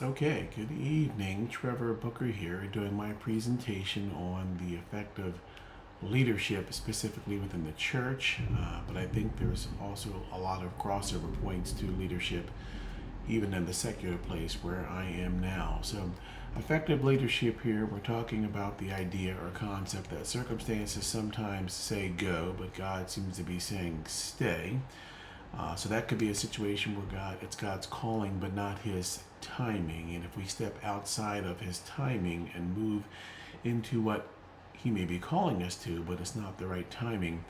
Okay, good evening. Trevor Booker here, doing my presentation on the effect of leadership, specifically within the church. But I think there's also a lot of crossover points to leadership, even in the secular place where I am now. So, effective leadership here, we're talking about the idea or concept that circumstances sometimes say go, but God seems to be saying stay. So that could be a situation where it's God's calling, but not His timing. And if we step outside of His timing and move into what He may be calling us to, but it's not the right timing,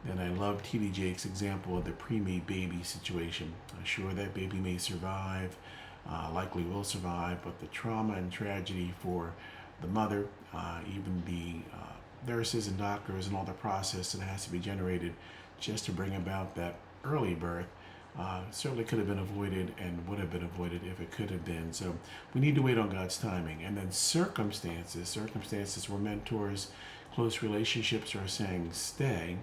then I love T.D. Jakes' example of the pre-made baby situation. Sure, that baby may survive, likely will survive, but the trauma and tragedy for the mother, even the nurses and doctors, and all the process that has to be generated just to bring about that early birth certainly could have been avoided and would have been avoided if it could have been. So we need to wait on God's timing. And then circumstances where mentors, close relationships are saying stay,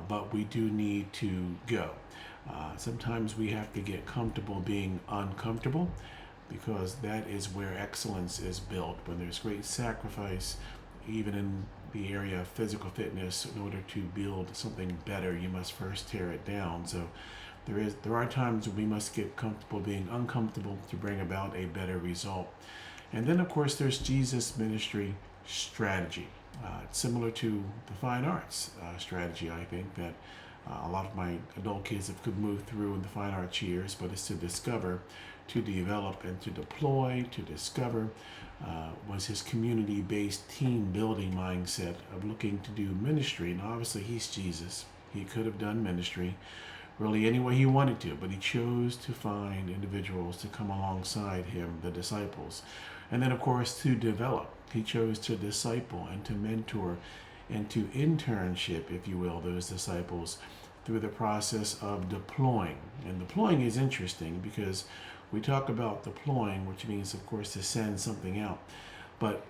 but we do need to go. Sometimes we have to get comfortable being uncomfortable because that is where excellence is built. When there's great sacrifice, even in the area of physical fitness, in order to build something better, you must first tear it down. So there are times when we must get comfortable being uncomfortable to bring about a better result. And then, of course, there's Jesus' ministry strategy. It's similar to the fine arts strategy, I think, that a lot of my adult kids have could move through in the fine arts years, but it's to discover, to develop, and to deploy, to discover. Was his community-based team building mindset of looking to do ministry. And obviously, he's Jesus. He could have done ministry really any way he wanted to, but he chose to find individuals to come alongside him, the disciples. And then, of course, to develop. He chose to disciple and to mentor and to internship, if you will, those disciples through the process of deploying. And deploying is interesting because we talk about deploying, which means, of course, to send something out. But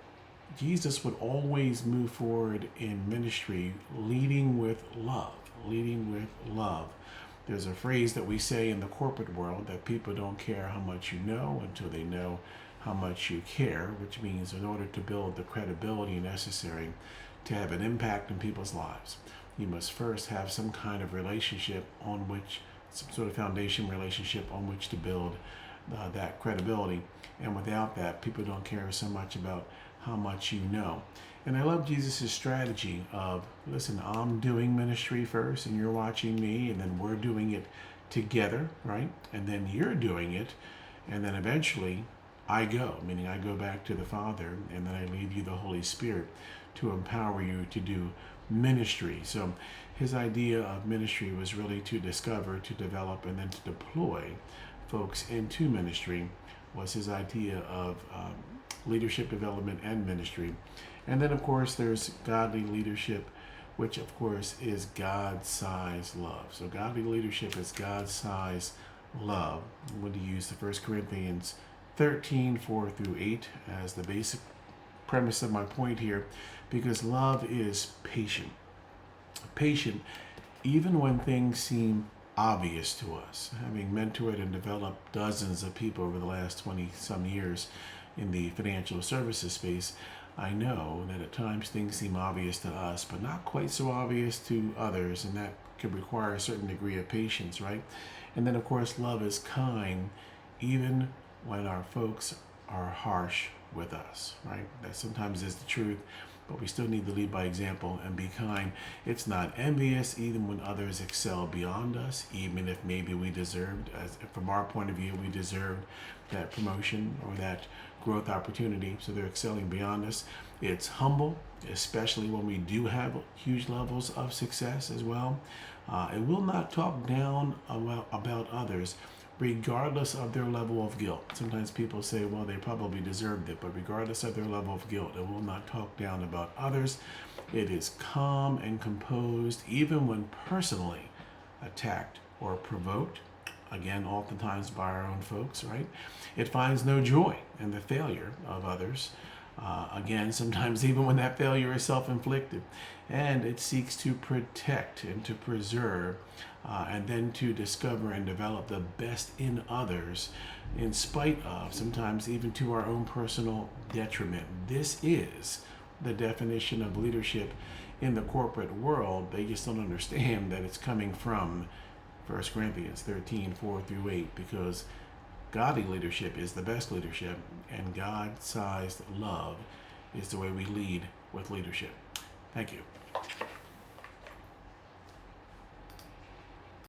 Jesus would always move forward in ministry leading with love, leading with love. There's a phrase that we say in the corporate world that people don't care how much you know until they know how much you care, which means in order to build the credibility necessary to have an impact in people's lives, you must first have some kind of relationship on which, some sort of foundation relationship on which to build that credibility. And without that, people don't care so much about how much you know. And I love Jesus' strategy of, listen, I'm doing ministry first and you're watching me, and then we're doing it together, right? And then you're doing it, and then eventually I go, meaning I go back to the Father, and then I leave you the Holy Spirit to empower you to do ministry. So his idea of ministry was really to discover, to develop, and then to deploy folks into ministry was his idea of leadership development and ministry. And then, of course, there's godly leadership, which, of course, is God-sized love. So godly leadership is God-sized love. I'm going to use the 1 Corinthians 13, 4 through 8 as the basic premise of my point here, because love is patient. Patient even when things seem obvious to us. Having mentored and developed dozens of people over the last 20 some years in the financial services space, I know that at times things seem obvious to us, but not quite so obvious to others, and that could require a certain degree of patience, right? And then, of course, love is kind, even when our folks are harsh with us, right? That sometimes is the truth, but we still need to lead by example and be kind. It's not envious, even when others excel beyond us, even if maybe we deserved, as from our point of view, we deserved that promotion or that growth opportunity, so they're excelling beyond us. It's humble, especially when we do have huge levels of success as well. It will not talk down about others, regardless of their level of guilt. Sometimes people say, well, they probably deserved it, but regardless of their level of guilt, it will not talk down about others. It is calm and composed, even when personally attacked or provoked. Again, oftentimes by our own folks, right? It finds no joy in the failure of others, Again, sometimes even when that failure is self inflicted. And it seeks to protect and to preserve and then to discover and develop the best in others in spite of, sometimes even to our own personal detriment. This is the definition of leadership in the corporate world. They just don't understand that it's coming from 1 Corinthians 13, 4 through 8, because godly leadership is the best leadership, and God-sized love is the way we lead with leadership. Thank you.